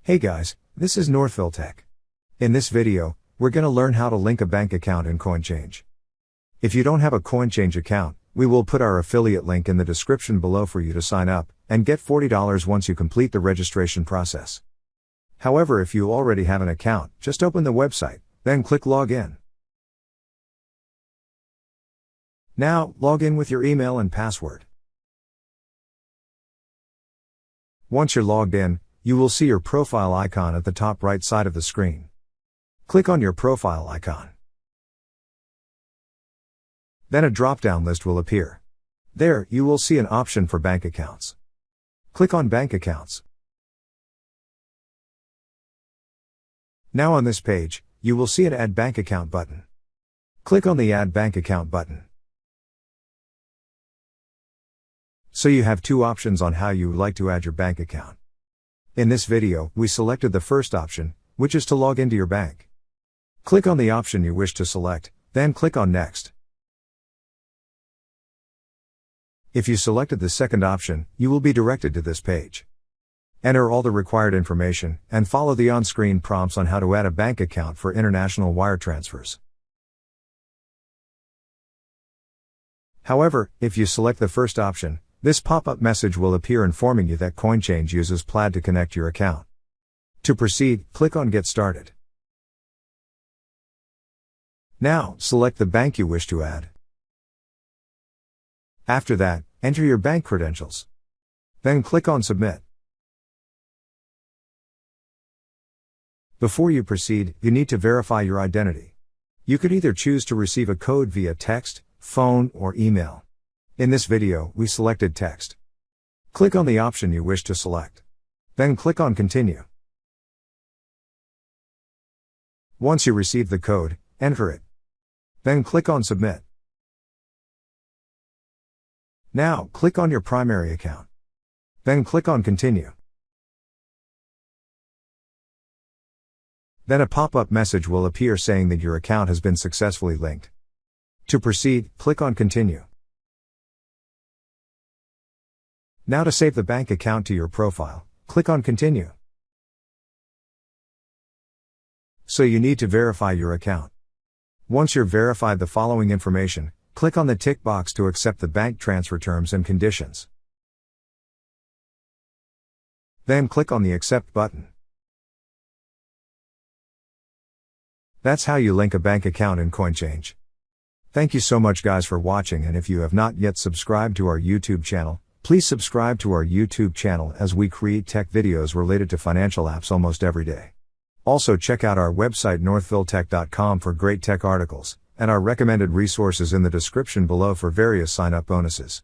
Hey guys, this is Northville Tech. In this video, we're gonna learn how to link a bank account in Coinchange. If you don't have a Coinchange account, we will put our affiliate link in the description below for you to sign up, and get $40 once you complete the registration process. However, if you already have an account, just open the website, then click Login. Now, log in with your email and password. Once you're logged in, you will see your profile icon at the top right side of the screen. Click on your profile icon. Then a drop-down list will appear. There, you will see an option for bank accounts. Click on Bank Accounts. Now on this page, you will see an Add Bank Account button. Click on the Add Bank Account button. So you have two options on how you would like to add your bank account. In this video, we selected the first option, which is to log into your bank. Click on the option you wish to select, then click on Next. If you selected the second option, you will be directed to this page. Enter all the required information, and follow the on-screen prompts on how to add a bank account for international wire transfers. However, if you select the first option, this pop-up message will appear informing you that Coinchange uses Plaid to connect your account. To proceed, click on Get Started. Now, select the bank you wish to add. After that, enter your bank credentials. Then click on Submit. Before you proceed, you need to verify your identity. You could either choose to receive a code via text, phone, or email. In this video, we selected text. Click on the option you wish to select. Then click on Continue. Once you receive the code, enter it. Then click on Submit. Now, click on your primary account. Then click on Continue. Then a pop-up message will appear saying that your account has been successfully linked. To proceed, click on Continue. Now to save the bank account to your profile, click on Continue. So you need to verify your account. Once you're verified the following information, click on the tick box to accept the bank transfer terms and conditions. Then click on the Accept button. That's how you link a bank account in Coinchange. Thank you so much guys for watching, and if you have not yet subscribed to our YouTube channel, please subscribe to our YouTube channel as we create tech videos related to financial apps almost every day. Also check out our website northvilletech.com for great tech articles, and our recommended resources in the description below for various sign-up bonuses.